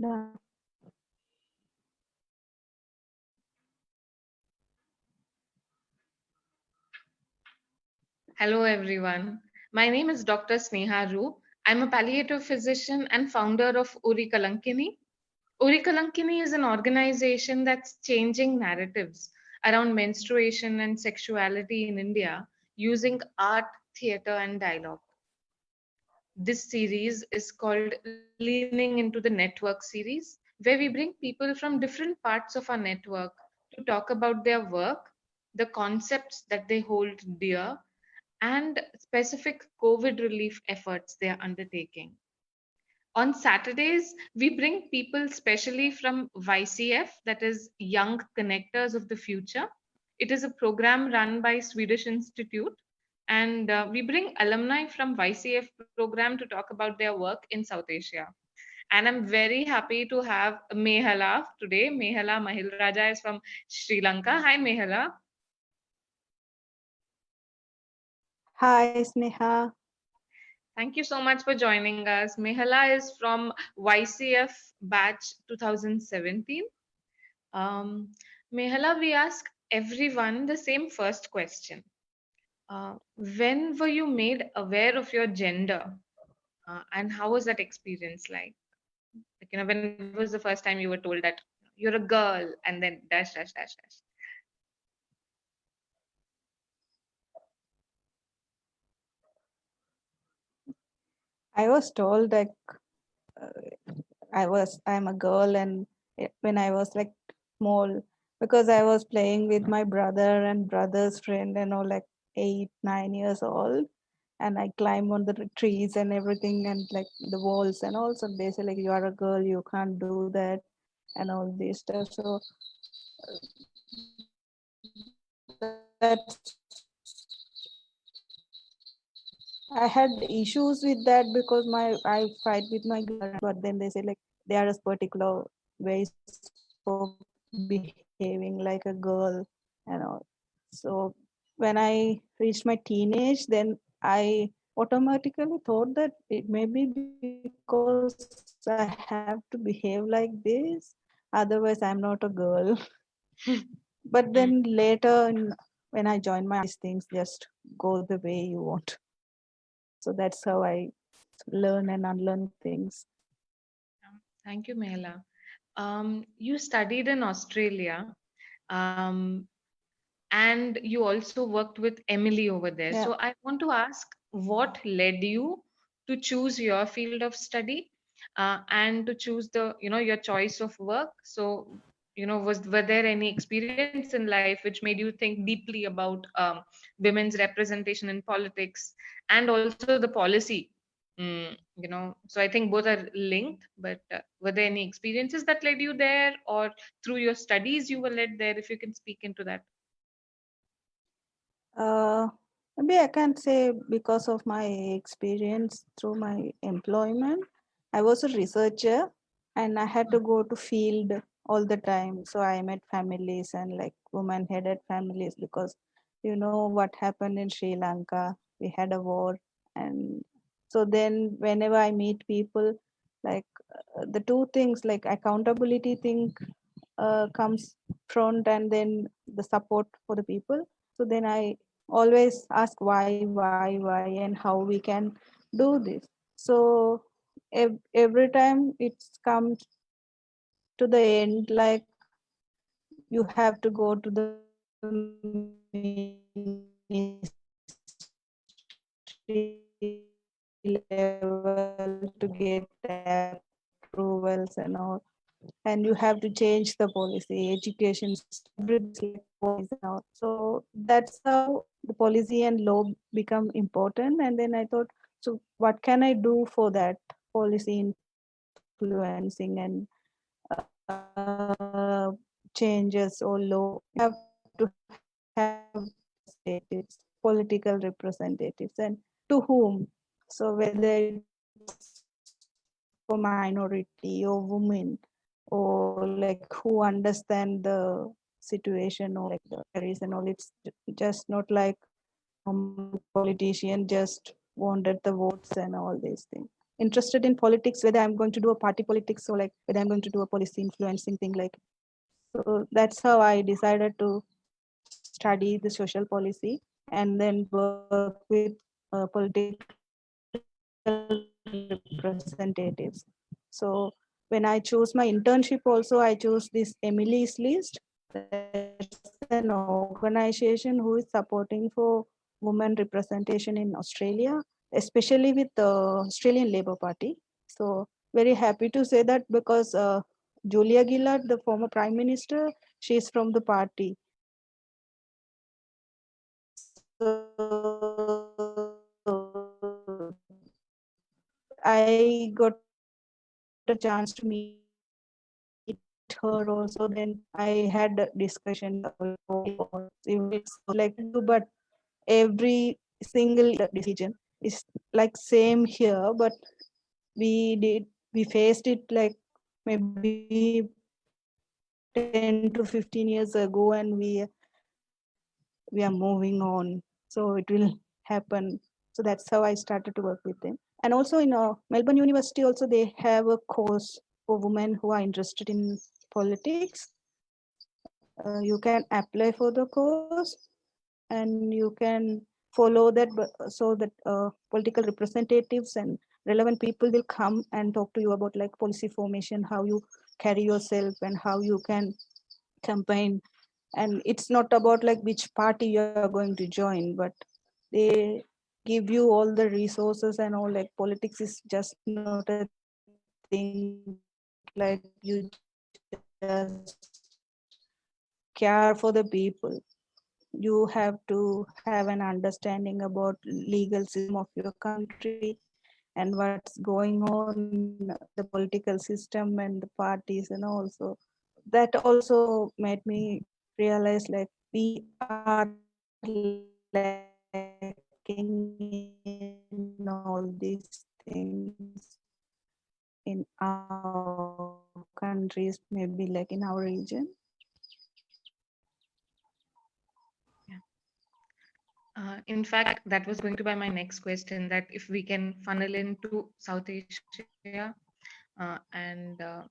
Done. Hello, everyone. My name is Dr. Sneha Roop. I'm a palliative physician and founder of Uri Kalankini. Uri Kalankini is an organization that's changing narratives around menstruation and sexuality in India using art, theater, and dialogue. This series is called Leaning into the Network series, where we bring people from different parts of our network to talk about their work, the concepts that they hold dear, and specific COVID relief efforts they are undertaking. On Saturdays, we bring people specially from YCF, that is Young Connectors of the Future. It is a program run by Swedish Institute, and we bring alumni from YCF program to talk about their work in South Asia. And I'm very happy to have Mehala today. Mehala Mahilraja is from Sri Lanka. Hi, Mehala. Hi, Sneha. Thank you so much for joining us. Mehala is from YCF batch 2017. Um, Mehala, we ask everyone the same first question. When were you made aware of your gender? And how was that experience like? When was the first time you were told that you're a girl and then dash, dash, dash, dash? I was told like I'm a girl, and when I was like small, because I was playing with my brother and brother's friend, and all like 8, 9 years old, and I climb on the trees and everything, and like the walls, and also they say like you are a girl, you can't do that, and all this stuff. So that I had issues with that because I fight with my grandma, but then they say like there are particular ways for behaving like a girl and all. So when I reached my teenage, then I automatically thought that it may be because I have to behave like this, otherwise I'm not a girl. But then later, when I joined my things just go the way you want. So that's how I learn and unlearn things. Thank you, Mehala. You studied in Australia, um, and you also worked with Emily over there. Yeah. So I want to ask what led you to choose your field of study and to choose your choice of work. So, were there any experience in life which made you think deeply about women's representation in politics and also the policy? So I think both are linked, but were there any experiences that led you there, or through your studies you were led there? If you can speak into that. Uh, Maybe I can say because of my experience through my employment, I was a researcher and I had to go to field all the time. So I met families and like woman-headed families because you know what happened in Sri Lanka. We had a war, and so then whenever I meet people, like the two things like accountability thing comes front, and then the support for the people. So then I always ask why, and how we can do this. So every time it's come to the end, like you have to go to the ministry level to get approvals and all, and you have to change the policy, education system, everything is like policies and all. So that's how the policy and law become important. And then I thought, so what can I do for that policy influencing and changes or law? You have to have representatives, political representatives, and to whom? So whether it's for minority or women, or like who understand the situation, or like the carries and all. It's just not like normal politician just wanted the votes and all these things. interested in politics, whether I'm going to do a party politics or like whether I'm going to do a policy influencing thing like. So that's how I decided to study the social policy and then work with political representatives. So when I chose my internship also, I chose this Emily's List. That's an organization who is supporting for women representation in Australia, especially with the Australian Labor Party. So very happy to say that because Julia Gillard, the former Prime Minister, she's from the party. So I got a chance to meet her also. Then I had a discussion about like politics, even it's like we are going to do, but every single decision is like same here, but we faced it like maybe 10 to 15 years ago, and we are moving on, so it will happen. So that's how I started to work with them. And also in Melbourne University also they have a course for women who are interested in politics. You can apply for the course and you can follow that, so that political representatives and relevant people will come and talk to you about like policy formation, how you carry yourself and how you can campaign. And it's not about like which party you are going to join, but they give you all the resources and all. Like politics is just not a thing like you just care for the people. You have to have an understanding about legal system of your country and what's going on the political system and the parties. And also that also made me realize like we are lacking in all these things in our countries, maybe like in our region. Yeah. In fact, that was going to be my next question, that if we can funnel into South Asia and the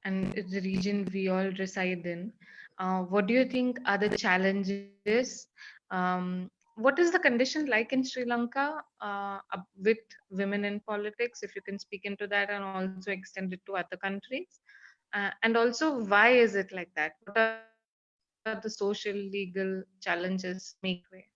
the region we all reside in, what do you think are the challenges? What is the condition like in Sri Lanka with women in politics? If you can speak into that and also extend it to other countries. And also, why is it like that? What are the social, legal challenges make it way?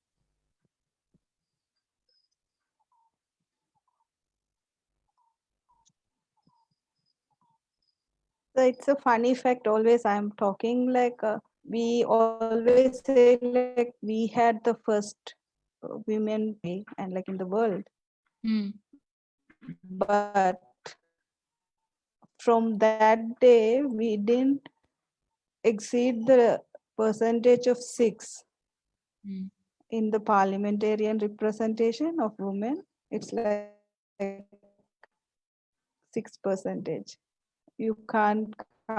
So it's a funny fact. Always I'm talking like we always say like we had the first women party and like in the world, Hmm. but from that day we didn't exceed the percentage of 6 Hmm. in the parliamentarian representation of women. It's like 6%. You can't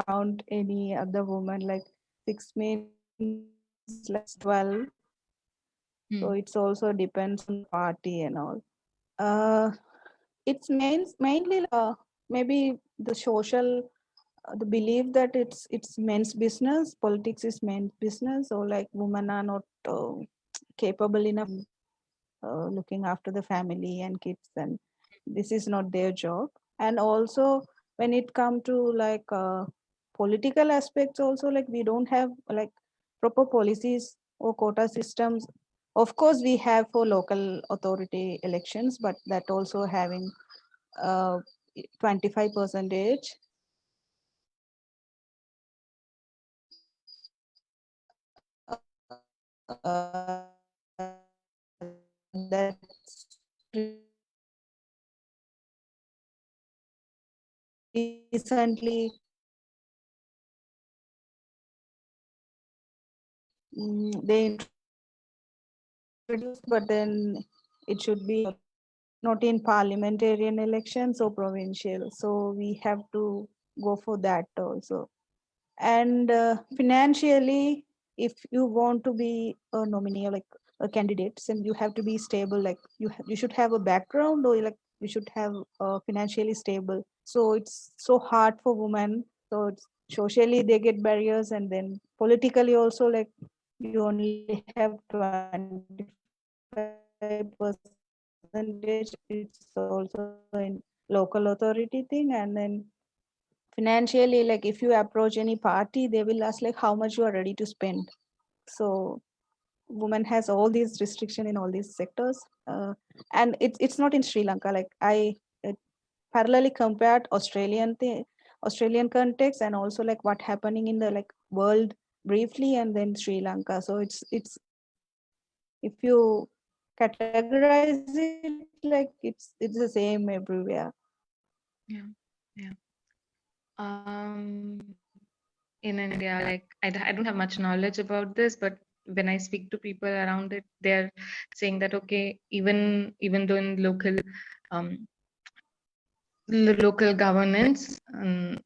count any other woman. Like 6 means like max 12. So it's also Hmm. depends on the party and all. Uh, it's mainly like maybe the social the belief that it's men's business, politics is men's business, or like women are not capable enough looking after the family and kids, and this is not their job. And also when it come to like political aspects also, like we don't have like proper policies or quota systems. Of course we have for local authority elections, but that also having uh, 25 percentage. That's recently they introduced, but then it should be not in parliamentarian elections or provincial. So we have to go for that also. And financially, if you want to be a nominee or like candidates, and you have to be stable, like you should have a background, or like you should have financially stable. So it's so hard for women. So it's, socially they get barriers, and then politically also, like you only have 25% it's also in local authority thing. And then financially, like if you approach any party, they will ask like how much you are ready to spend. So women has all these restriction in all these sectors. And it's not in Sri Lanka, like uh, parallelly compared Australian context, and also like what happening in the like world briefly, and then Sri Lanka. So it's if you categorize it, like it's the same everywhere. Yeah. Yeah. In India, like I don't have much knowledge about this, but when I speak to people around it, they're saying that okay, even though in um, local governance,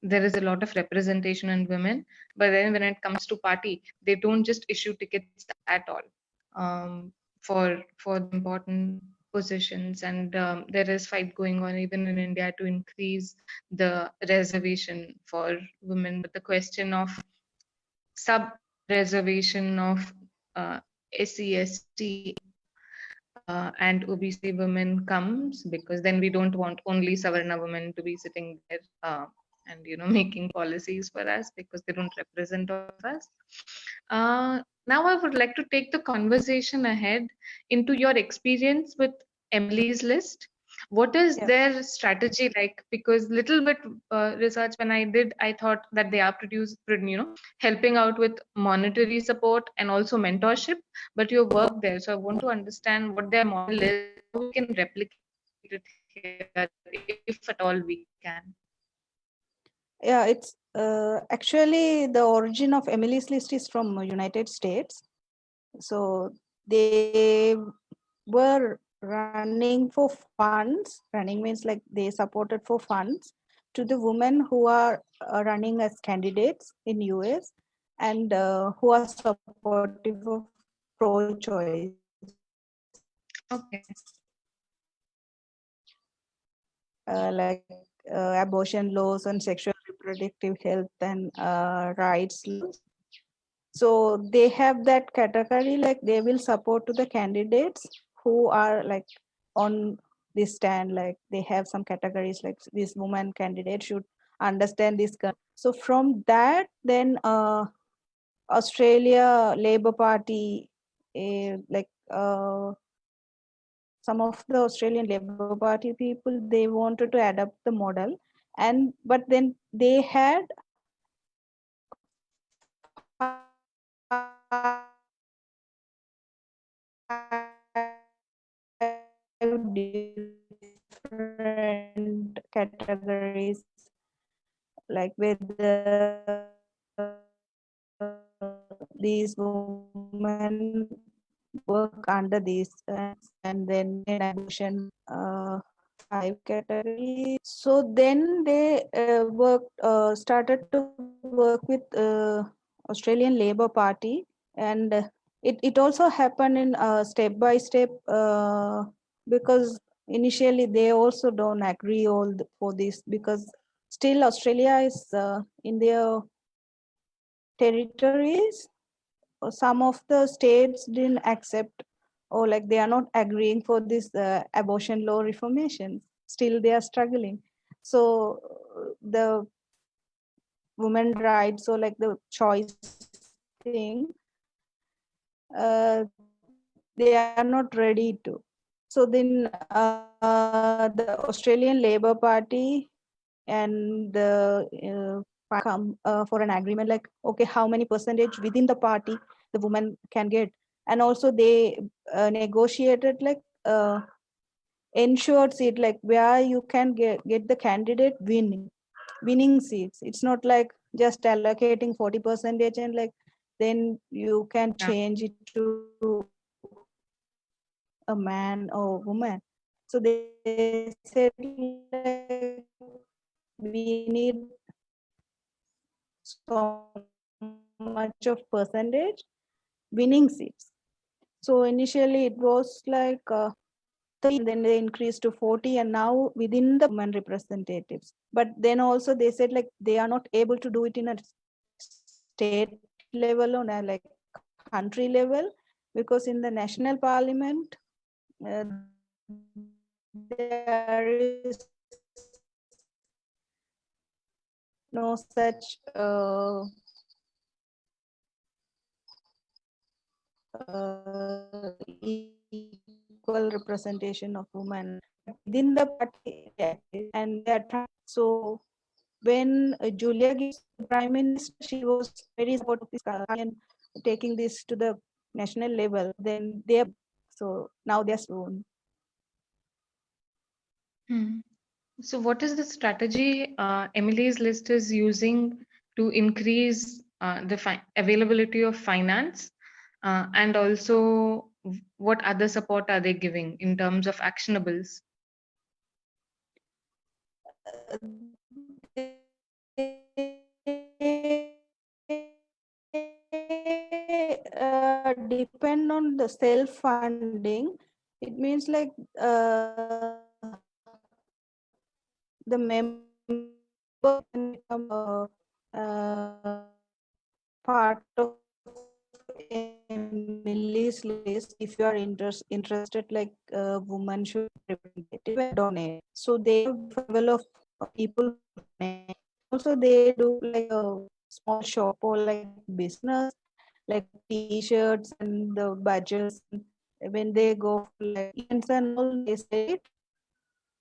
there is a lot of representation in women, but then when it comes to party, they don't just issue tickets at all for the important positions, and there is fight going on even in India to increase the reservation for women. But the question of sub reservation of SC, ST, and OBC women comes, because then we don't want only Savarna women to be sitting there and making policies for us, because they don't represent all of us. Now I would like to take the conversation ahead into your experience with Emily's List. What is Yeah. their strategy like? Because little bit research when I did, I thought that they are helping out with monetary support and also mentorship. But you work there, so I want to understand what their model is and how we can replicate it here, if at all we can. Yeah, it's actually the origin of Emily's List is from United States. So they were running for funds. Running means like they supported for funds to the women who are running as candidates in US, and who are supportive of pro-choice, Okay. like abortion laws and sexual reproductive health and rights laws. So they have that category, like they will support to the candidates who are like on this stand, like they have some categories like this woman candidate should understand this. So from that, then Australia Labor Party, like some of the Australian Labor Party people, they wanted to adapt the model, and but then they had 5 different categories, like whether these women work under these and then women and abortion, 5 categories. So then they started to work with Australian Labor Party, and it also happened in step by step, because initially they also don't agree for this, because still Australia is in their territories. Some of the states didn't accept, or like they are not agreeing for this abortion law reformation. Still they are struggling. So the women rights, or like the choice thing, they are not ready to. So then the Australian Labor Party and the come for an agreement, like okay, how many percentage within the party the woman can get. And also they negotiated like ensured seat, like where you can get the candidate winning seats. It's not like just allocating 40 percentage and like then you can Yeah. change it to a man or woman. So they said like we need so much of percentage winning seats. So So initially it was like 30, and then they increased to 40, and now within the women representatives. But then also they said like they are not able to do it in a state level or like country level, because in the national parliament there is no such equal representation of women. Within the party, they active and they are trying. So when Julia gives the prime minister, she was very supportive of this and taking this to the national level. Then they are, so now they're soon. Hmm. So, what is the strategy Emily's List is using to increase the availability of finance? And also, what other support are they giving in terms of actionables? They depend on the self funding. It means like the member can become part of Emily's list if you are interested, like women should be representative and donate. So they have different level of people who donate. Also they do like a small shop or like business, like t-shirts and the badges. When they go for like events and all, they sell it,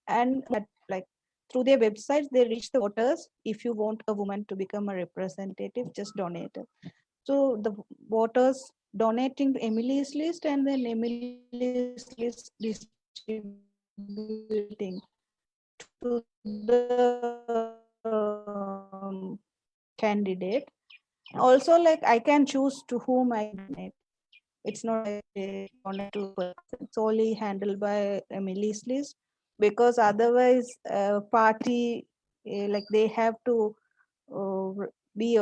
and like through their websites they reach the voters. If you want a woman to become a representative, just donate it. So the voters donating to Emily's list, and then Emily's list distributing to the candidate. Also, like I can choose to whom I can donate. It's not like they donate to person. It's only handled by Emily's list, because otherwise party like they have to be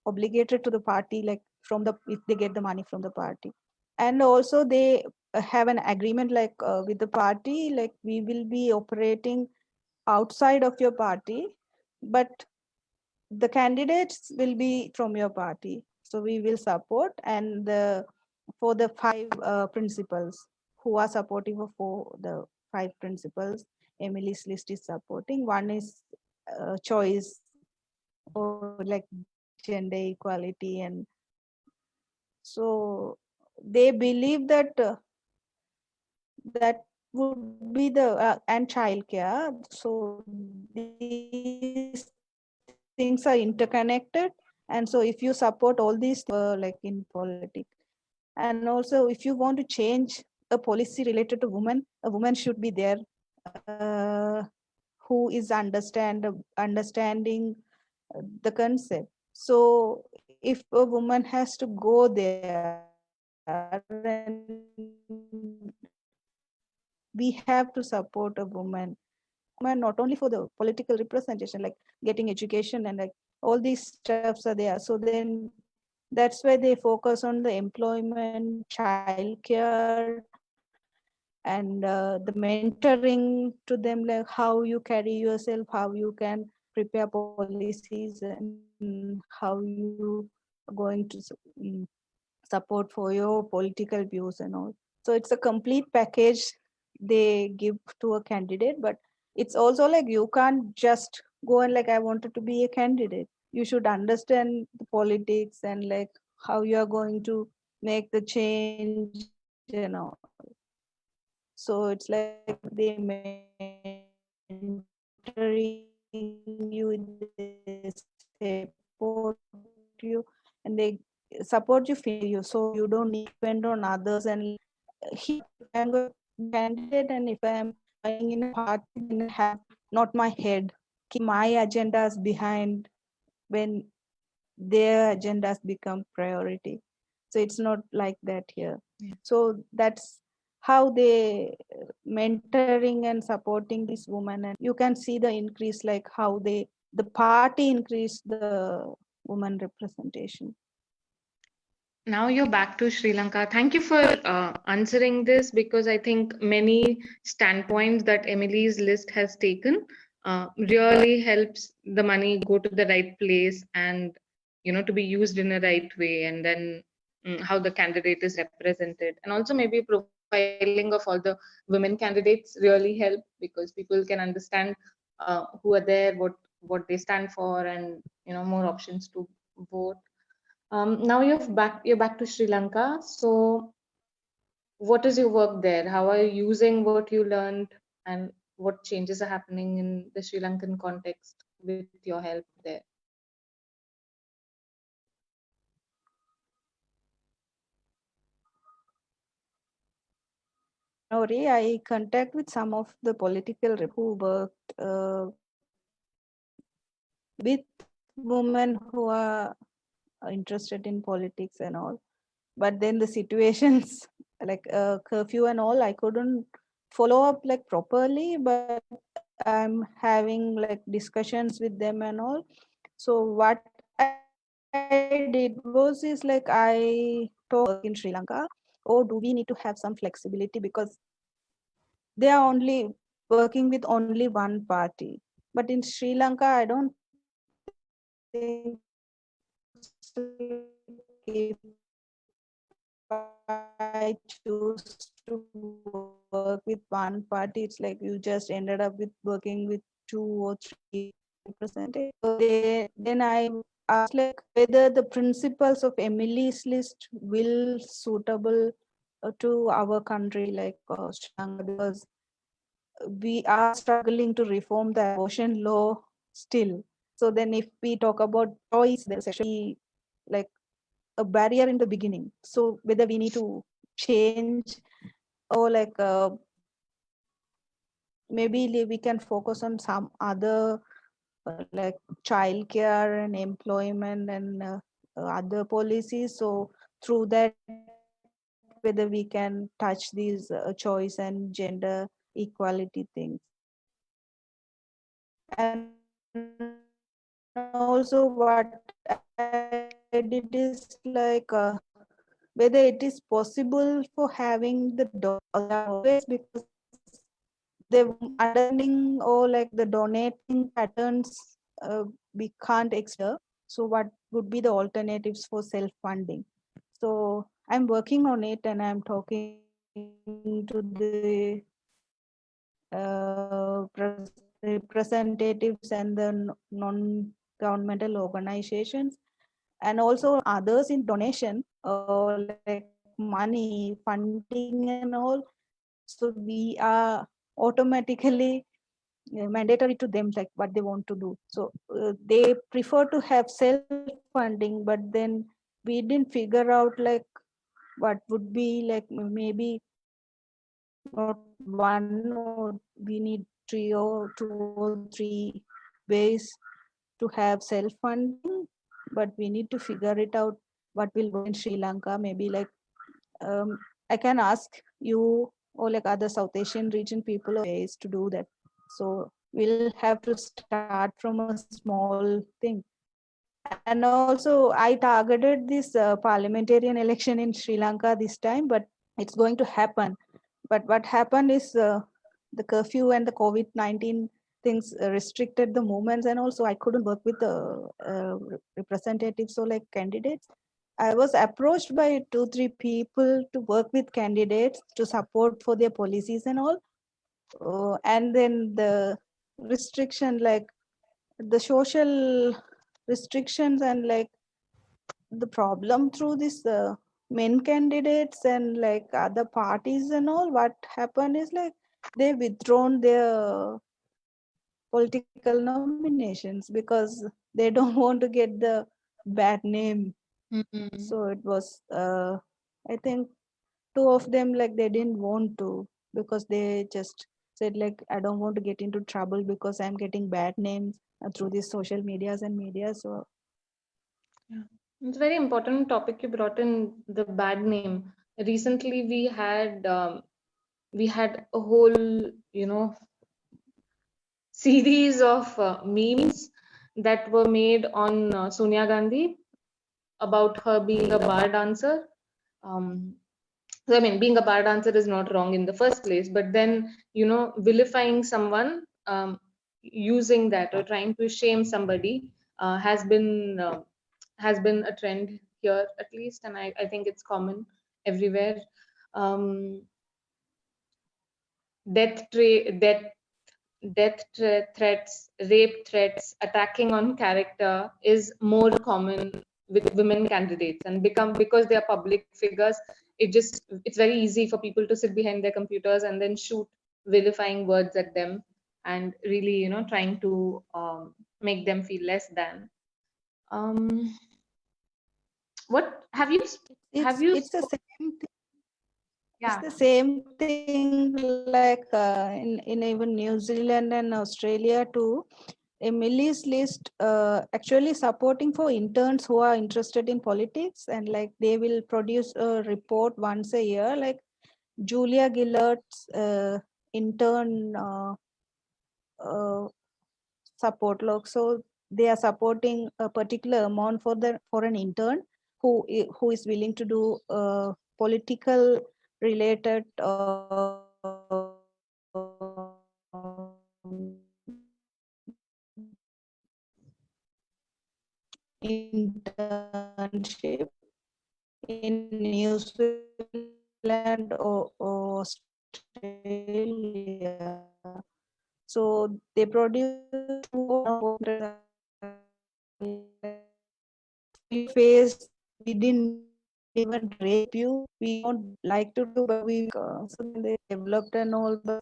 obligated to the party, like from the, if they get the money from the party. And also they have an agreement like with the party, like we will be operating outside of your party, but the candidates will be from your party, so we will support. And for the five principals who are supportive of, for the five principles Emily's list is supporting, one is choice or like gender equality. And so they believe that that would be the and childcare. So these things are interconnected, and so if you support all these things, like in politics. And also if you want to change a policy related to women, a woman should be there, uh, who is understanding the concept. So if a woman has to go there, and we have to support a woman, not only for the political representation, like getting education and like all these stuffs are there. So then that's why they focus on the employment, childcare, and the mentoring to them, like how you carry yourself, how you can prepare policies, and how you are going to support for your political views and all. So it's a complete package they give to a candidate. But it's also like you can't just go and like I wanted to be a candidate. You should understand the politics and like how you are going to make the change and all. So it's like they mentoring you, they support you, they support you financially, and they support you financially, so you don't need to depend on others. And like here, if I am going to be a candidate and if I am joining in a party, then I have not my head keep my agendas behind when their agendas become priority. So it's not like that here. Yeah. So that's how they mentoring and supporting these women. And you can see the increase, like how the party increased the woman representation. Now you're back to Sri Lanka. Thank you for answering this, because I think many standpoints that Emily's list has taken really helps the money go to the right place, and to be used in a right way, and then how the candidate is represented, and also maybe profiling of all the women candidates really help, because people can understand who are there, what they stand for, and more options to vote. Now you're back to Sri Lanka. So what is your work there? How are you using what you learned, and what changes are happening in the Sri Lankan context with your help there? Nori, I contact with some of the political who worked with women who are interested in politics and all. But then the situations like curfew and all, I couldn't follow up like properly. But I'm having like discussions with them and all. So what I did was is like I told them like, do we need to work in Sri Lanka, or do we need to have some flexibility, because they are only working with only one party. But in Sri Lanka, I don't think it's like if I choose to work with one party, it's like you just ended up with working with 2 or 3 representatives. So then I asked like whether the principles of Emily's list will suitable to our country like Sri Lanka, because we are struggling to reform the abortion law still. So then if we talk about choice, there is actually like a barrier in the beginning. So whether we need to change, or like maybe we can focus on some other like childcare and employment and other policies. So through that, whether we can touch these choice and gender equality things. And also what I did is like whether it is possible for having the whether it is possible for having the allowed boys, because the understanding or like the donating patterns we can't expect here. So what would be the alternatives for self funding? So I'm working on it, and I'm talking to the representatives and the non-governmental organizations, and also others in donation or like money funding and all. So we are automatically mandatory to them like what they want to do. So they prefer to have self funding, but then we didn't figure out like what would be like maybe not one, or we need 2 or 3 ways to have self funding, but we need to figure it out what will work in Sri Lanka. Maybe like I can ask you or like other South Asian region people or ways to do that. So we'll have to start from a small thing. And also I targeted this parliamentarian election in Sri Lanka this time, but it's going to happen. But what happened is the curfew and the COVID-19 things restricted the movements, and also I couldn't work with the representatives or like candidates. I was approached by 2 3 people to work with candidates to support for their policies and all. And then the restriction, like the social restrictions and like the problem through this men candidates and like other parties and all, what happened is like they withdrawn their political nominations because they don't want to get the bad name. So Mm-hmm. it was I think 2 of them like they didn't want to, because they just said like I don't want to get into trouble because I'm getting bad names through these social medias and media. So Yeah. It's a very important topic you brought in, the bad name. Recently, we had a whole series of memes that were made on Sonia Gandhi. about her being a bar dancer. Um, so I mean, being a bar dancer is not wrong in the first place, but then vilifying someone, using that or trying to shame somebody, has been a trend here at least, and I think it's common everywhere. Um, death threats, rape threats, attacking on character is more common with women candidates, and become because they are public figures, it's very easy for people to sit behind their computers and then shoot vilifying words at them, and really trying to make them feel less than. Um, what have you It's the same thing. yeah. It's the same thing like in even New Zealand and Australia too. Emily's list actually supporting for interns who are interested in politics, and like they will produce a report once a year, like Julia Gillard's intern uh, support log. So they are supporting a particular amount for an intern who is willing to do political related internship in New Zealand or Australia. So they produce we face, we didn't even rape you, we don't like to do, but we so then they developed an all the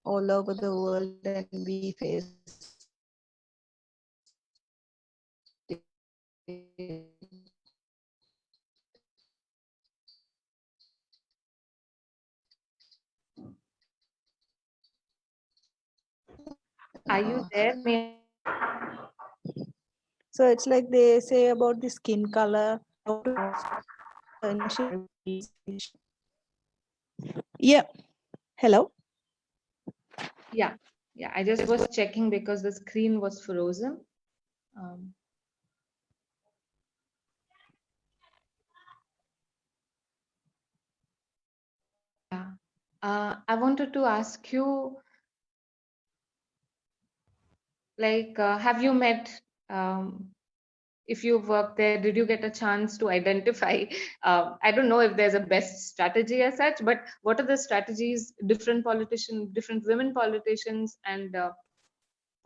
all over the world, and we faced it. Are you there, Neha? So it's like they say about the skin color, how to yeah. Hello. Yeah, yeah, I just was checking because the screen was frozen. um, yeah. I wanted to ask you, like, have you met, um, if you've worked there, did you get a chance to identify? I don't know if there's a best strategy as such, but what are the strategies different women politicians and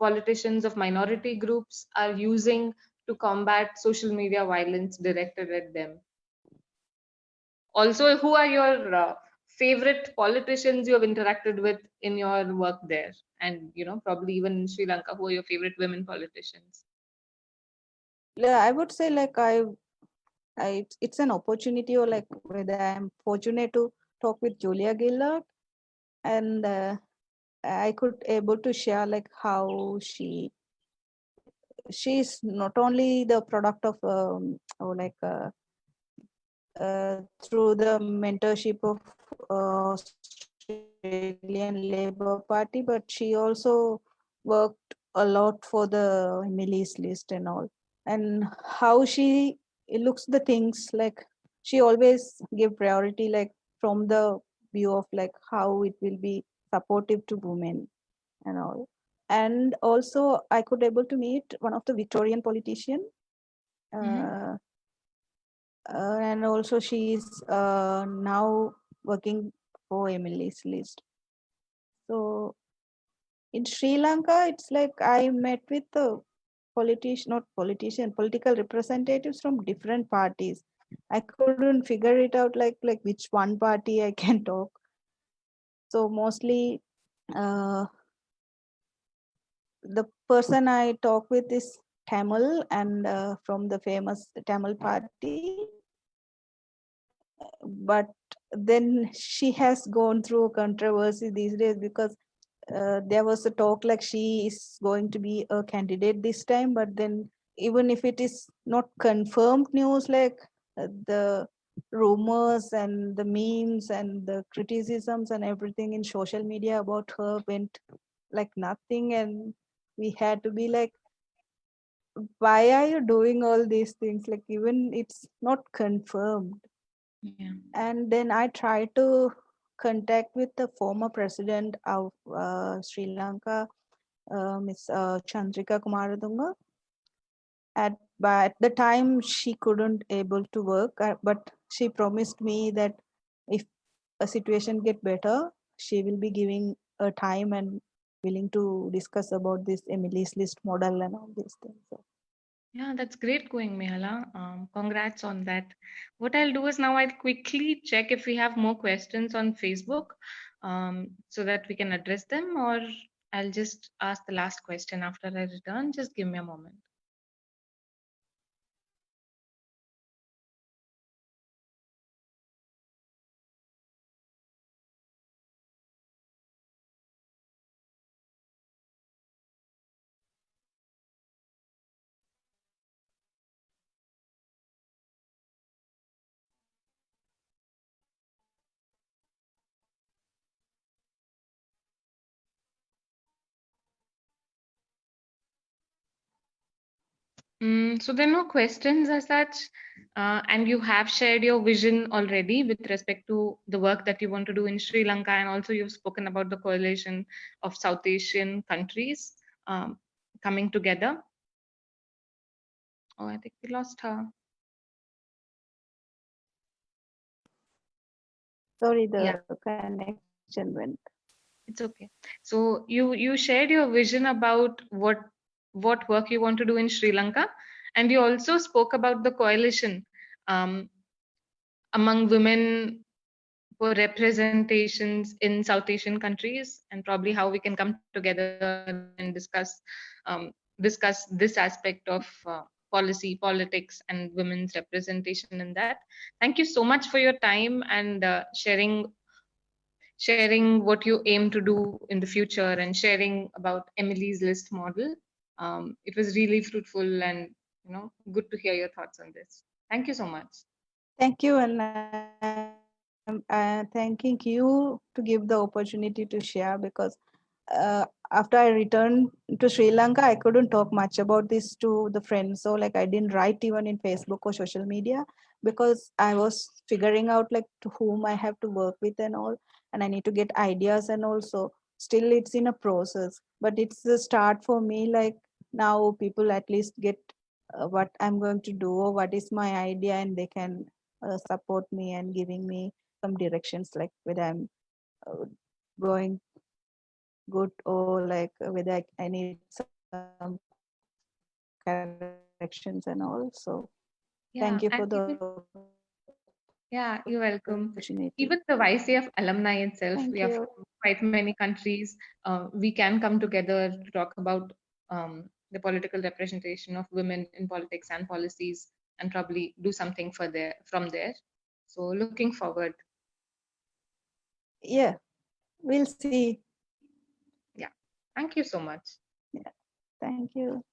politicians of minority groups are using to combat social media violence directed at them? Also, who are your favorite politicians you have interacted with in your work there? And, probably even in Sri Lanka, who are your favorite women politicians? Yeah, I would say like it's an opportunity, or like whether I'm fortunate to talk with Julia Gillard, and I could able to share like how she's not only the product of or like through the mentorship of Australian Labour Party, but she also worked a lot for the Emily's list and all. And how she looks the things, like she always give priority like from the view of like how it will be supportive to women and all. And also I could able to meet one of the Victorian politician, Mm-hmm. uh, and also she's now working for Emily's list. So in Sri Lanka, it's like I met with the not politician, political representatives from different parties. I couldn't figure it out like which one party I can talk. So mostly uh, the person I talk with is Tamil, and from the famous Tamil party, but then she has gone through a controversy these days because there was a talk like she is going to be a candidate this time, but then even if it is not confirmed news, like the rumors and the memes and the criticisms and everything in social media about her went like nothing, and we had to be like why are you doing all these things? Like, even it's not confirmed. Yeah. And then I try to contact with the former president of Sri Lanka, Miss Chandrika Kumaradunga. But at the time she couldn't able to work, but she promised me that if a situation get better, she will be giving a time and willing to discuss about this Emily's List model and all these things. So, Yeah, that's great going, Mehala. Congrats on that. What I'll do is now I'll quickly check if we have more questions on Facebook, so that we can address them, or I'll just ask the last question after I return. Just give me a moment. So there are no questions as such, and you have shared your vision already with respect to the work that you want to do in Sri Lanka, and also you've spoken about the coalition of South Asian countries um, coming together. Oh, I think we lost her. sorry, Yeah, the connection went. it's okay. So you shared your vision about what work you want to do in Sri Lanka, and you also spoke about the coalition um, among women for representations in South Asian countries, and probably how we can come together and discuss this aspect of policy, politics, and women's representation in that. Thank you so much for your time and sharing what you aim to do in the future and sharing about Emily's List model. It was really fruitful and good to hear your thoughts on this. Thank you so much. Thank you, and I'm thanking you to give the opportunity to share, because after I returned to Sri Lanka, I couldn't talk much about this to the friends. So like I didn't write even in Facebook or social media, because I was figuring out like to whom I have to work with and all, and I need to get ideas, and also still it's in a process. But it's the start for me. Like now people at least get what I'm going to do or what is my idea, and they can support me and giving me some directions, like whether I'm going good, or like whether I need some corrections and all. So thank you for the opportunity. Yeah, and even yeah, you're welcome. Even the YCF alumni Thank you. itself, we are from quite many countries. We can come together to talk about the political representation of women in politics and policies, and probably do something for there from there. So looking forward. Yeah, we'll see. Yeah. Thank you so much. Yeah, thank you.